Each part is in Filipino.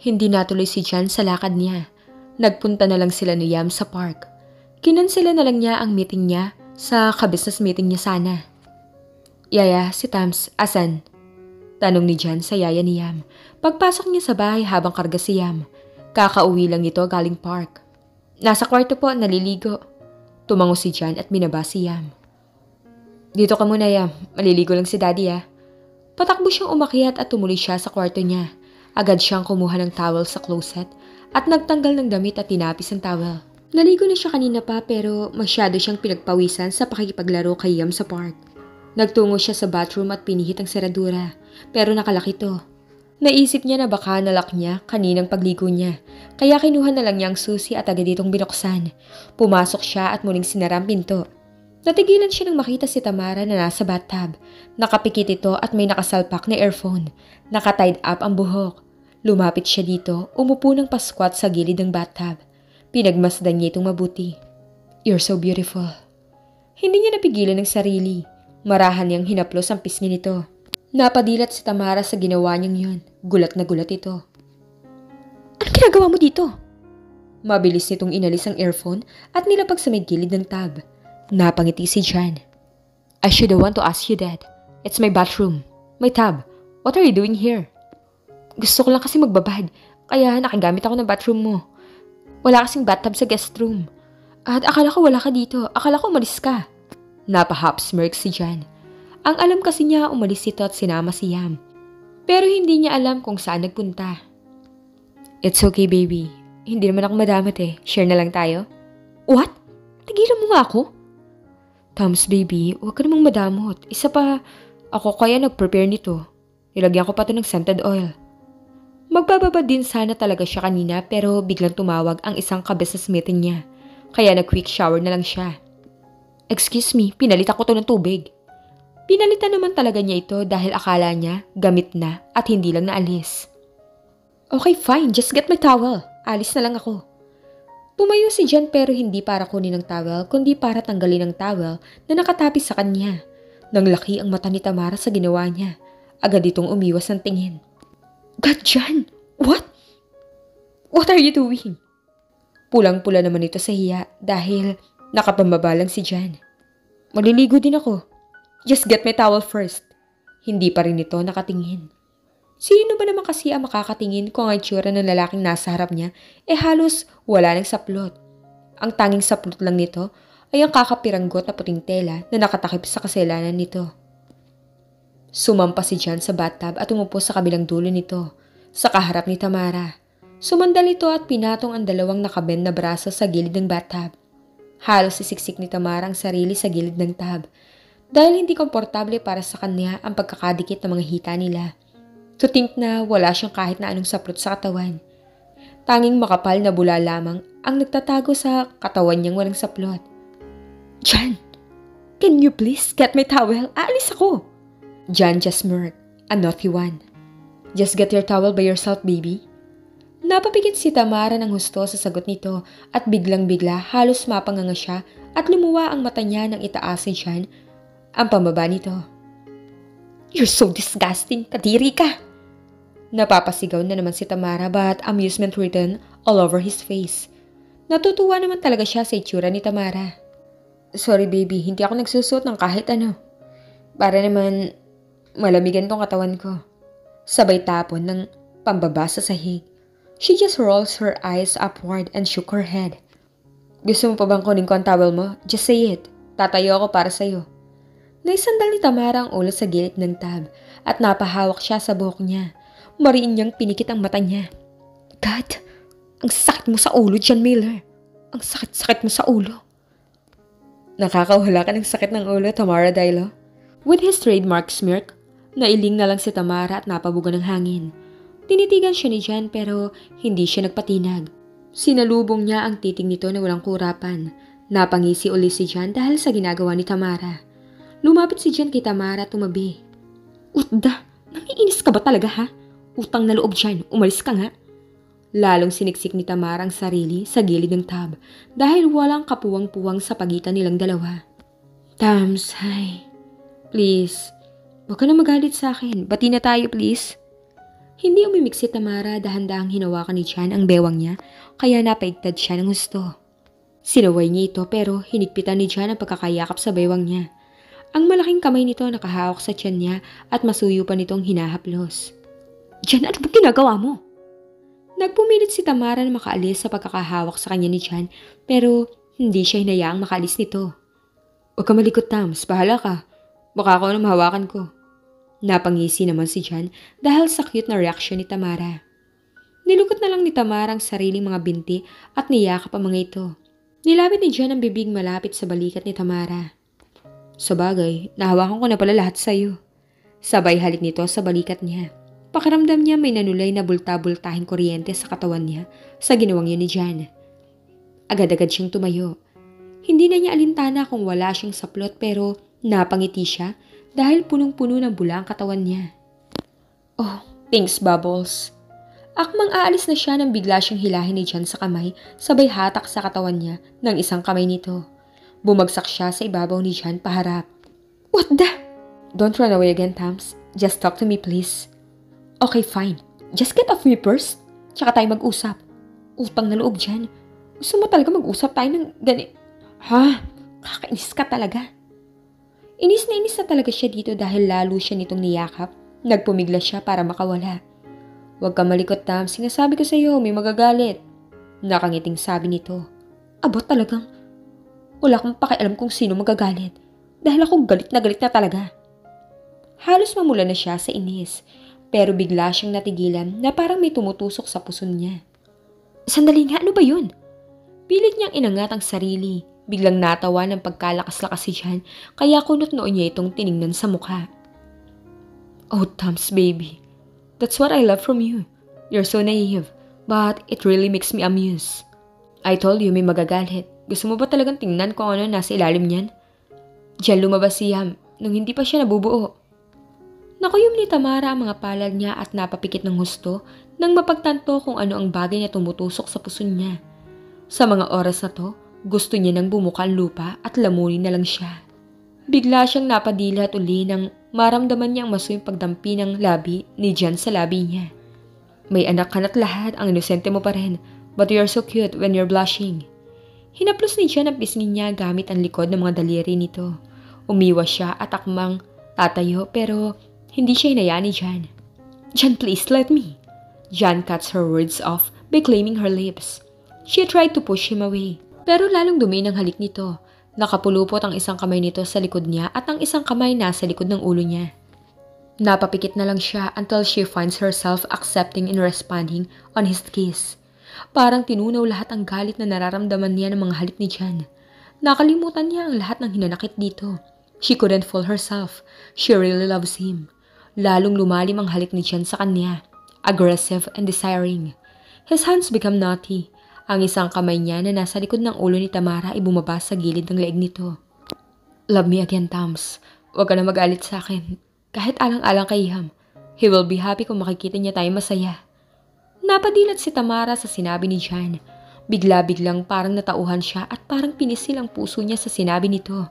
Hindi natuloy si Jan sa lakad niya. Nagpunta na lang sila ni Yam sa park. Kinansela na lang niya ang meeting niya sa ka-business meeting niya sana. Yaya, si Tams, asan? Tanong ni Jan sa yaya ni Yam. Pagpasok niya sa bahay habang karga si Yam. Kakauwi lang nito galing park. Nasa kwarto po, naliligo. Tumango si Jan at binaba si Yam. Dito ka muna, Yam. Maliligo lang si Daddy, ah. Patakbo siyang umakyat at tumuloy siya sa kwarto niya. Agad siyang kumuha ng towel sa closet at nagtanggal ng damit at tinapis ang towel. Naligo na siya kanina pa pero masyado siyang pinagpawisan sa pakikipaglaro kay Yam sa park. Nagtungo siya sa bathroom at pinihit ang seradura pero nakalak ito. Naisip niya na baka nalak niya kaninang pagligo niya kaya kinuha na lang niya ang susi at agad itong binuksan. Pumasok siya at muling sinara ang pinto. Natigilan siya nang makita si Tamara na nasa bathtub. Nakapikit ito at may nakasalpak na earphone. Nakatied up ang buhok. Lumapit siya dito, umupo ng pasquat sa gilid ng bathtub. Pinagmasdan niya itong mabuti. You're so beautiful. Hindi niya napigilan ng sarili. Marahan niyang hinaplos ang pisngi nito. Napadilat si Tamara sa ginawa niyang yun. Gulat na gulat ito. Anong ginagawa mo dito? Mabilis nitong inalis ang earphone at nilapag sa may gilid ng tub. Napangiti si Jan. I should want to ask you that. It's my bathroom. My tub. What are you doing here? Gusto ko lang kasi magbabad, kaya nakagamit ako ng bathroom mo. Wala kasing bathtub sa guest room. At akala ko wala ka dito. Akala ko umalis ka. Napahap smirk si Jan. Ang alam kasi niya umalis ito at sinama si Yam. Pero hindi niya alam kung saan nagpunta. It's okay, baby. Hindi naman ako madamot eh. Share na lang tayo. What? Tigilan mo nga ako? Tams, baby, huwag ka namang madamot. Isa pa, ako kaya nag-prepare nito. Nilagyan ko pa ito ng scented oil. Magbababa din sana talaga siya kanina pero biglang tumawag ang isang ka-business meeting niya. Kaya nag-quick shower na lang siya. Excuse me, pinalitan ko to ng tubig. Pinalitan naman talaga niya ito dahil akala niya gamit na at hindi lang naalis. Okay, fine. Just get my towel. Alis na lang ako. Tumayo si Jan pero hindi para kunin ang towel kundi para tanggalin ang towel na nakatapis sa kanya. Nang laki ang mata ni Tamara sa ginawa niya. Agad itong umiwas ng tingin. God, Jan! What? What are you doing? Pulang-pula naman ito sa hiya dahil nakapambaba lang si Jan. Maliligo din ako. Just get my towel first. Hindi pa rin ito nakatingin. Sino ba naman kasi ang makakatingin kung ang itsura ng lalaking nasa harap niya halos wala ng saplot. Ang tanging saplot lang nito ay ang kakapiranggot na puting tela na nakatakip sa kasalanan nito. Sumampa si Jan sa bathtub at umupo sa kabilang dulo nito, sa kaharap ni Tamara. Sumandal ito at pinatong ang dalawang nakabend na braso sa gilid ng bathtub. Halos sisiksik ni Tamara ang sarili sa gilid ng tub dahil hindi komportable para sa kanya ang pagkakadikit ng mga hita nila. To think na wala siyang kahit na anong saplot sa katawan. Tanging makapal na bula lamang ang nagtatago sa katawan niyang walang saplot. Jan, can you please get my towel? Aalis ako. Jan just smirked, a naughty one. Just get your towel by yourself, baby. Napapikit si Tamara ng husto sa sagot nito at biglang-bigla halos mapanganga siya at lumuwa ang mata niya nang itaas ni Jan ang pambaba nito. You're so disgusting, kadiri ka! Napapasigaw na naman si Tamara but amusement written all over his face. Natutuwa naman talaga siya sa itsura ni Tamara. Sorry baby, hindi ako nagsusuot ng kahit ano. Para naman malamigan tong katawan ko. Sabay tapon ng pambaba sa sahig. She just rolls her eyes upward and shook her head. Gusto mo pa bang kunin ko ang towel mo? Just say it. Tatayo ako para sa'yo. Naisandal ni Tamara ang ulo sa gilid ng tub at napahawak siya sa buhok niya. Mariin niyang pinikit ang mata niya. God, ang sakit mo sa ulo, Jan Miller. Ang sakit-sakit mo sa ulo. Nakakawala ka ng sakit ng ulo, Tamara Dailo. With his trademark smirk, nailing na lang si Tamara at napabuga ng hangin. Tinitigan siya ni Jan pero hindi siya nagpatinag. Sinalubong niya ang titing nito na walang kurapan. Napangisi uli si Jan dahil sa ginagawa ni Tamara. Lumapit si Jan kay Tamara at tumabi. Utda, nangiinis ka ba talaga ha? Utang na loob Jan, umalis ka nga. Lalong siniksik ni Tamara ang sarili sa gilid ng tub dahil walang kapuwang-puwang sa pagitan nilang dalawa. Tams, hi. Please, huwag ka na magalit sa akin. Bati na tayo please. Hindi umimik si Tamara, dahan-dahang hinawakan ni Jan ang bewang niya, kaya napaigtad siya ng gusto. Sinaway niya ito pero hinigpitan ni Jan ang pagkakayakap sa bewang niya. Ang malaking kamay nito nakahawak sa tiyan niya at masuyo pa nitong hinahaplos. Jan, ano ba ginagawa mo? Nagpumilit si Tamara na makaalis sa pagkakahawak sa kanya ni Jan pero hindi siya hinayaang makaalis nito. Huwag ka malikot, Tams. Bahala ka. Baka ako na mahawakan ko. Napangisi naman si Jan dahil sa cute na reaksyon ni Tamara. Nilukot na lang ni Tamara ang sariling mga binti at niyakap ang mga ito. Nilapit ni Jan ang bibig malapit sa balikat ni Tamara. Sa bagay, nahawakan ko na pala lahat sa'yo. Sabay halik nito sa balikat niya. Pakiramdam niya may nanulay na bulta-bultahing kuryente sa katawan niya sa ginawang yun ni Jan. Agad-agad siyang tumayo. Hindi na niya alintana kung wala siyang saplot pero napangiti siya dahil punong-puno ng bula ang katawan niya. Oh, thanks, Bubbles. Akmang aalis na siya nang bigla siyang hilahin ni Jan sa kamay sabay hatak sa katawan niya ng isang kamay nito. Bumagsak siya sa ibabaw ni Jan paharap. What the? Don't run away again, Tams. Just talk to me, please. Okay, fine. Just get off me first. Tsaka tayo mag-usap. Utang na loob dyan. Gusto mo talaga mag-usap tayo ng Ha? Kakainis ka talaga. Inis na talaga siya dito dahil lalo siya nitong niyakap. Nagpumigla siya para makawala. Huwag ka malikot, Tam. Sinasabi ko sa iyo, may magagalit. Nakangiting sabi nito. Abot talagang. Wala akong pakialam kung sino magagalit. Dahil ako galit na talaga. Halos mamula na siya sa inis. Pero bigla siyang natigilan na parang may tumutusok sa puso niya. Sandali nga, ano ba yun? Pilit niyang inangat ang sarili. Biglang natawa ng pagkalakas-lakas si Jan, kaya kunot noon niya itong tiningnan sa mukha. Oh, Tams, baby. That's what I love from you. You're so naive, but it really makes me amuse. I told you may magagalit. Gusto mo ba talagang tingnan kung ano nasa ilalim niyan? Diyan lumabas si Yam nung hindi pa siya nabubuo. Nakuyom ni Tamara ang mga palad niya at napapikit ng husto nang mapagtanto kung ano ang bagay na tumutusok sa puso niya. Sa mga oras na to, gusto niya nang bumuka ang lupa at lamunin na lang siya. Bigla siyang napadilat uli nang maramdaman niyang masuyang pagdampi ng labi ni Jan sa labi niya. May anak ka na't lahat, ang inosente mo pa rin, but you're so cute when you're blushing. Hinaplos ni Jan ang pisngi niya gamit ang likod ng mga daliri nito. Umiwas siya at akmang tatayo pero hindi siya hinayaan ni Jan. Jan, please let me. Jan cuts her words off by claiming her lips. She tried to push him away. Pero lalong dumi ng halik nito. Nakapulupot ang isang kamay nito sa likod niya at ang isang kamay nasa likod ng ulo niya. Napapikit na lang siya until she finds herself accepting and responding on his kiss. Parang tinunaw lahat ang galit na nararamdaman niya ng mga halik ni Jan. Nakalimutan niya ang lahat ng hinanakit dito. She couldn't fool herself. She really loves him. Lalong lumalim ang halik ni Jan sa kanya. Aggressive and desiring. His hands become naughty. Ang isang kamay niya na nasa likod ng ulo ni Tamara ay bumaba sa gilid ng leeg nito. Love me again, Tams. Huwag ka na magalit sa akin. Kahit alang-alang kay Yam. He will be happy kung makikita niya tayo masaya. Napadilat si Tamara sa sinabi ni Jan. Bigla-biglang parang natauhan siya at parang pinisil ang puso niya sa sinabi nito.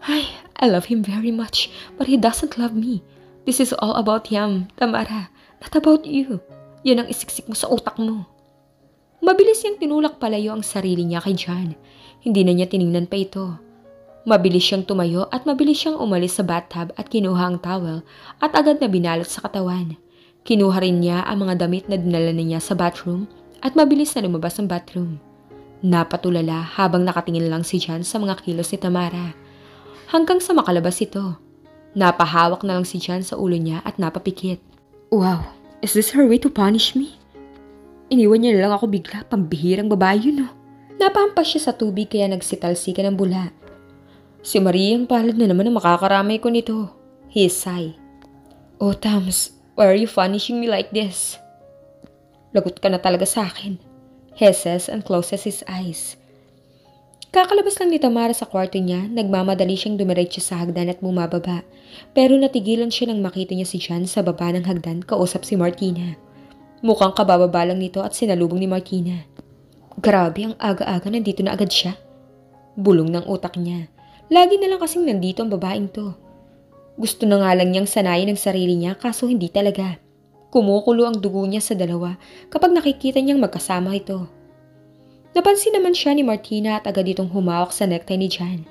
Ay, I love him very much, but he doesn't love me. This is all about Yam, Tamara. Not about you. Yan ang isiksik mo sa utak mo. Mabilis niyang tinulak palayo ang sarili niya kay Jan. Hindi na niya tiningnan pa ito. Mabilis siyang tumayo at mabilis siyang umalis sa bathtub at kinuha ang towel at agad na binalot sa katawan. Kinuha rin niya ang mga damit na dinala niya sa bathroom at mabilis na lumabas ang bathroom. Napatulala habang nakatingin lang si Jan sa mga kilos ni Tamara. Hanggang sa makalabas ito. Napahawak na lang si Jan sa ulo niya at napapikit. Wow, is this her way to punish me? Iniwan niya na lang ako bigla, pambihirang babae yun, no? Napahampas siya sa tubig kaya nagsitalsika ng bula. Si Maria ang palad na naman ang makakaramay ko nito. He sighed. Oh, Tams, why are you punishing me like this? Lagot ka na talaga sa akin. He says and closes his eyes. Kakalabas lang ni Tamara sa kwarto niya, nagmamadali siyang dumiretso sa hagdan at bumababa. Pero natigilan siya nang makita niya si Jan sa baba ng hagdan kausap si Martina. Mukhang kabababa lang nito at sinalubong ni Martina. Grabe, ang aga-aga nandito na agad siya. Bulong ng utak niya. Lagi na lang kasing nandito ang babaeng to. Gusto na nga lang niyang sanayin ang sarili niya kaso hindi talaga. Kumukulo ang dugo niya sa dalawa kapag nakikita niyang magkasama ito. Napansin naman siya ni Martina at agad itong humawak sa necktie ni Jan.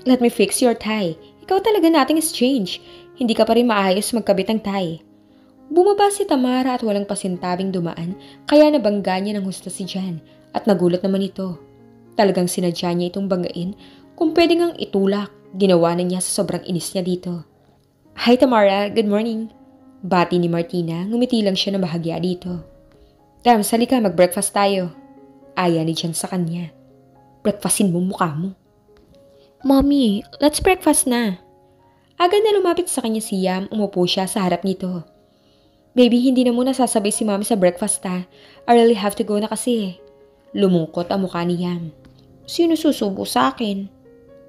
Let me fix your tie. Ikaw talaga nating exchange. Hindi ka pa rin maayos magkabit ng tie. Bumaba si Tamara at walang pasintabing dumaan kaya nabangga niya ng husto si Jan at nagulat naman ito. Talagang sinadya niya itong banggain kung pwede ngang itulak. Ginawa na niya sa sobrang inis niya dito. Hi Tamara, good morning. Bati ni Martina, ngumiti lang siya na bahagya dito. Tams, halika mag-breakfast tayo. Aya ni Jan sa kanya. Breakfastin mo mukha mo. Mommy, let's breakfast na. Agad na lumapit sa kanya si Yam, umupo siya sa harap nito. Baby, hindi na muna sasabay si Mommy sa breakfast ha. I really have to go na kasi. Lumungkot ang mukha ni Yam. Sino susubo sa akin?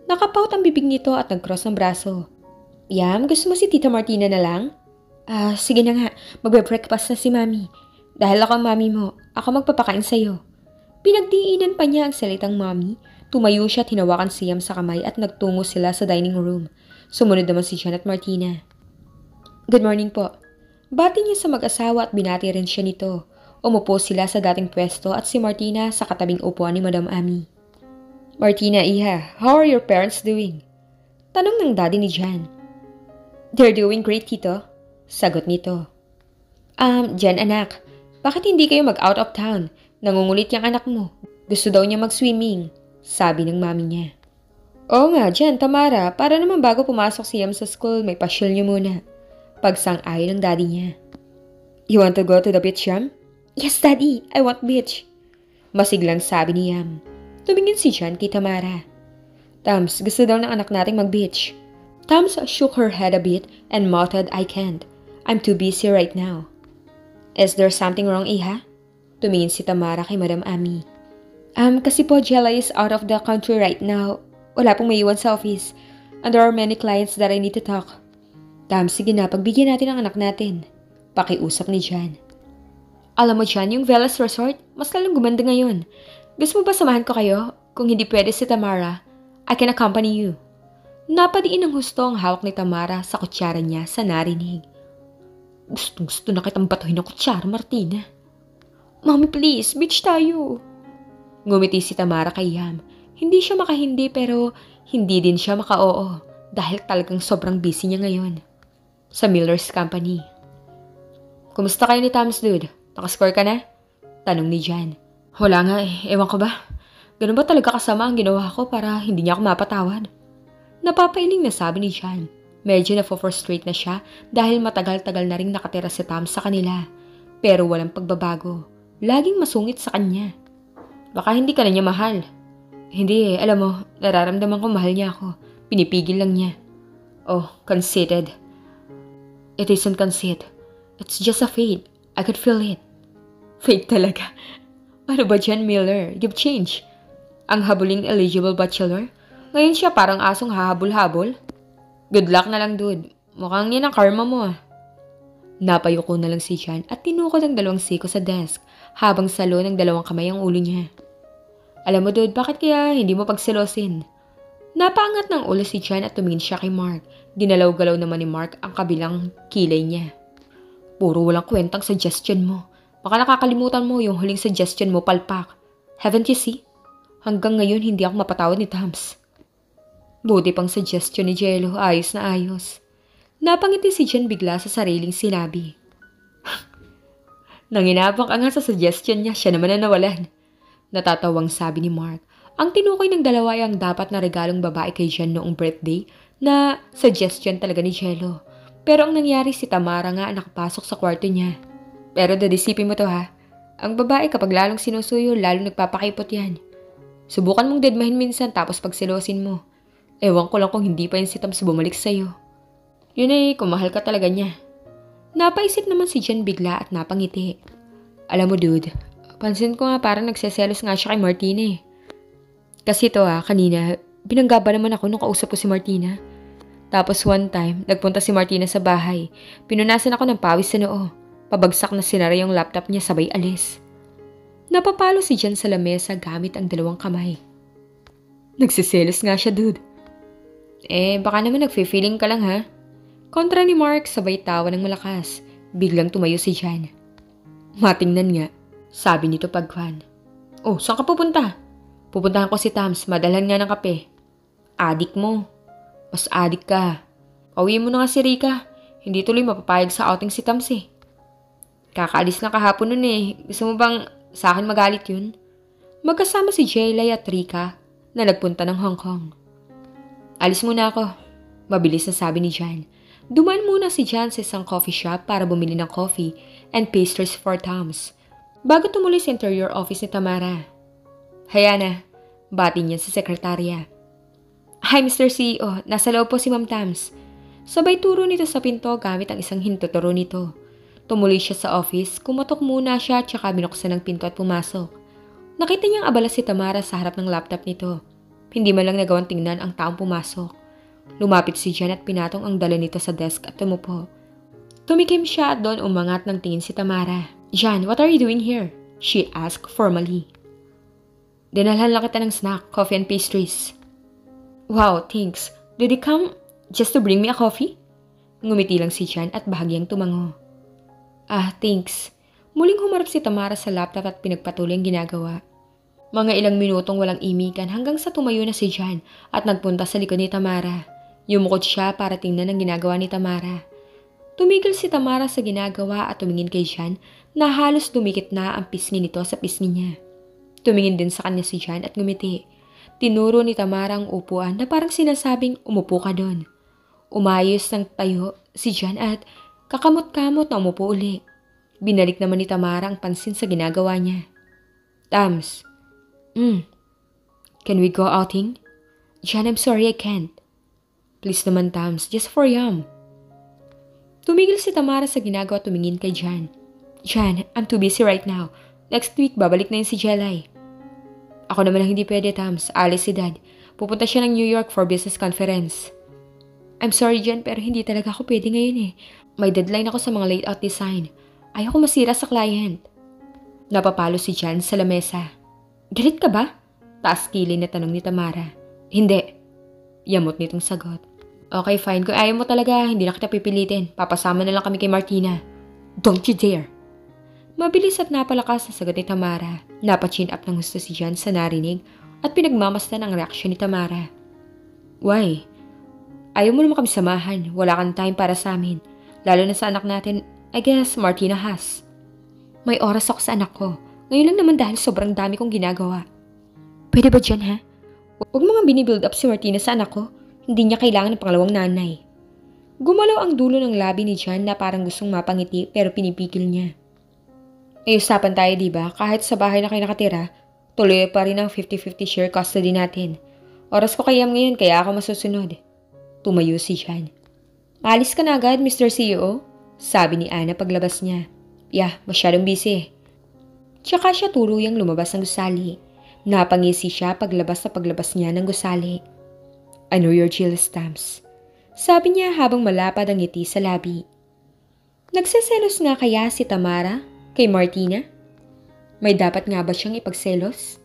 Nakapaut ang bibig nito at nag-cross ng braso. Yam, gusto mo si Tita Martina na lang? Sige na nga, magbe-breakfast na si Mami. Dahil ako ang Mami mo, ako magpapakain sa'yo. Pinagdiinan pa niya ang salitang Mami. Tumayo siya at hinawakan si Yam sa kamay at nagtungo sila sa dining room. Sumunod naman si Jan at Martina. Good morning po. Bati niya sa mag-asawa at binati rin siya nito. Umupo sila sa dating pwesto at si Martina sa katabing upuan ni Madam Ami. Martina, Iha, how are your parents doing? Tanong ng daddy ni Jan. They're doing great, Tito. Sagot nito. Jan anak, bakit hindi kayo mag-out of town? Nangungulit yung anak mo. Gusto daw niya mag-swimming, sabi ng mami niya. Oo nga, Jan, Tamara, para naman bago pumasok si Yam sa school, may pasyal niyo muna. Pagsang-ayon ng daddy niya. You want to go to the beach, Yam? Yes, Daddy, I want beach. Masiglang sabi ni Yam. Tumingin si Jan kay Tamara. Tams, gusto daw ng anak nating mag-beach. Tams shook her head a bit and muttered, I can't. I'm too busy right now. Is there something wrong, Iha? Tumingin si Tamara kay Madam Ami. Kasi po Jella is out of the country right now. Wala pong maiwan sa office. And there are many clients that I need to talk. Tams, sige na, pagbigyan natin ang anak natin. Pakiusap ni Jan. Alam mo Jan, yung Velas Resort, mas lalong gumanda ngayon. Gusto mo ba samahan ko kayo? Kung hindi pwede si Tamara, I can accompany you. Napadiin ng husto ang hawak ni Tamara sa kutsara niya sa narinig. Gusto na kitang batuhin ng kutsara, Martina. Mommy, please, beach tayo. Ngumiti si Tamara kay Yam. Hindi siya makahindi pero hindi din siya maka-oo dahil talagang sobrang busy niya ngayon. Sa Miller's Company. Kumusta kayo ni Tams, dude? Nakascore ka na? Tanong ni Jan. Wala nga eh, ewan ko ba? Ganun ba talaga kasama ang ginawa ko para hindi niya ako mapatawad? Napapailing na sabi ni Jan. Medyo na-frustrate na siya dahil matagal-tagal na rin nakatira si Tam sa kanila. Pero walang pagbabago. Laging masungit sa kanya. Baka hindi ka na niya mahal. Hindi alam mo, nararamdaman ko mahal niya ako. Pinipigil lang niya. Oh, conceited. It isn't conceit. It's just a fate. I could feel it. Fate talaga. Ano ba Jan Miller? You've changed. Ang habuling eligible bachelor? Ngayon siya parang asong hahabol-habol? Good luck na lang, dude. Mukhang yan ang karma mo. Napayuko na lang si Jan at tinukod ang dalawang siko sa desk habang salo ng dalawang kamay ang ulo niya. Alam mo, dude, bakit kaya hindi mo pagselosin? Napaangat ng ulo si Jan at tumingin siya kay Mark. Ginalaw-galaw naman ni Mark ang kabilang kilay niya. Puro walang kwentang suggestion mo. Baka nakakalimutan mo yung huling suggestion mo, palpak. Haven't you see? Hanggang ngayon hindi ako mapatawad ni Tams. Buti pang suggestion ni Jello, ayos na ayos. Napangiti si Jan bigla sa sariling sinabi. Nanginabang ka nga sa suggestion niya, siya naman na nawalan. Natatawang sabi ni Mark. Ang tinukoy ng dalawa ay ang dapat na regalong babae kay Jan noong birthday na suggestion talaga ni Jello. Pero ang nangyari si Tamara nga nakapasok sa kwarto niya. Pero dadisipin mo to ha. Ang babae kapag lalong sinusuyo, lalong nagpapakipot yan. Subukan mong dedmahin minsan tapos pagsilosin mo. Ewan ko lang kung hindi pa yun si Tams bumalik sa'yo. Yun ay kung mahal ka talaga niya. Napaisip naman si Jan bigla at napangiti. Alam mo dude, pansin ko nga parang nagseselos nga siya kay Martina eh. Kasi to kanina, binangga ba naman ako nung kausap ko si Martina. Tapos one time, nagpunta si Martina sa bahay. Pinunasan ako ng pawis sa noo. Pabagsak na sinara yung laptop niya sabay alis. Napapalo si Jan sa lamesa gamit ang dalawang kamay. Nagsiselos nga siya, dude. Baka naman nagfe-feeling ka lang ha. Kontra ni Mark sabay tawa ng malakas. Biglang tumayo si Jan. Matingnan nga, sabi nito pagkuhan. Oh, saan ka pupunta? Pupuntahan ko si Tams, madalhan nga ng kape. Adik mo. Mas adik ka. Pauwiin mo na nga si Rika. Hindi tuloy mapapayag sa outing si Tams eh. Kakaalis na kahapon nun eh. Gusto mo bang sa akin magalit yun? Magkasama si Jaylay at Rika na nagpunta ng Hong Kong. Alis muna ako. Mabilis na sabi ni Jan. Duman muna si Jan sa isang coffee shop para bumili ng coffee and pastries for Tams. Bago tumuloy sa interior office ni Tamara. Hayana, bati niya sa sekretarya. Hi Mr. CEO, nasa loob po si Ma'am Tams. Sabay turo nito sa pinto gamit ang isang hintuturo nito. Tumuloy siya sa office, kumatok muna siya at saka binuksan ang pinto at pumasok. Nakita niyang abala si Tamara sa harap ng laptop nito. Hindi man lang nagawang tingnan ang taong pumasok. Lumapit si Jan at pinatong ang dala nito sa desk at tumupo. Tumikim siya at doon umangat ng tingin si Tamara. Jan, what are you doing here? She asked formally. Dinalhan lang kita ng snack, coffee and pastries. Wow, thanks. Did he come just to bring me a coffee? Ngumiti lang si Jan at bahagyang tumango. Ah, thanks. Muling humarap si Tamara sa laptop at pinagpatuloy ang ginagawa. Mga ilang minutong walang imikan hanggang sa tumayo na si Jan at nagpunta sa likod ni Tamara. Yumukod siya para tingnan ang ginagawa ni Tamara. Tumigil si Tamara sa ginagawa at tumingin kay Jan na halos dumikit na ang pisngi nito sa pisngi niya. Tumingin din sa kanya si Jan at ngumiti. Tinuro ni Tamara ang upuan na parang sinasabing umupo ka doon. Umayos ng tayo si Jan at kakamot-kamot na umupo uli. Binalik naman ni Tamara ang pansin sa ginagawa niya. Tams. Can we go outing? Jan, I'm sorry I can't. Please naman Tams, just for Yum. Tumigil si Tamara sa ginagawa at tumingin kay Jan. Jan, I'm too busy right now. Next week, babalik na yun si Jelay. Ako naman lang hindi pwede, Tams. Alis si Dad. Pupunta siya ng New York for business conference. I'm sorry, Jan, pero hindi talaga ako pwede ngayon eh. May deadline ako sa mga layout design. Ayoko masira sa client. Napapalo si Jan sa lamesa. Galit ka ba? Taas kilin na tanong ni Tamara. Hindi. Yamot nitong sagot. Okay, fine. Kung ayaw mo talaga, hindi na kita pipilitin. Papasama na lang kami kay Martina. Don't you dare! Mabilis at napalakas sa sagot ni Tamara. Napa-chin up ng gusto si Jan sa narinig at pinagmamasdan ang reaksyon ni Tamara. Why? Ayaw mo naman kami samahan. Wala kang time para sa amin. Lalo na sa anak natin, I guess Martina has. May oras ako sa anak ko. Ngayon lang naman dahil sobrang dami kong ginagawa. Pwede ba dyan ha? Huwag mo nga binibuild up si Martina sa anak ko. Hindi niya kailangan ng pangalawang nanay. Gumalaw ang dulo ng labi ni Jan na parang gustong mapangiti pero pinipigil niya. Usapan tayo diba? Kahit sa bahay na kayo nakatira, tuloy pa rin ang 50-50 share custody natin. Oras ko kayam ngayon kaya ako masusunod. Tumayo si Jan. Alis ka na agad, Mr. CEO? Sabi ni Ana paglabas niya. Yeah, masyadong busy. Tsaka siya tuluyang lumabas ng gusali. Napangisi siya paglabas niya ng gusali. I know you're jealous, Tams. Sabi niya habang malapad ang ngiti sa labi. Nagseselos nga kaya si Tamara kay Martina? May dapat nga ba siyang ipagselos?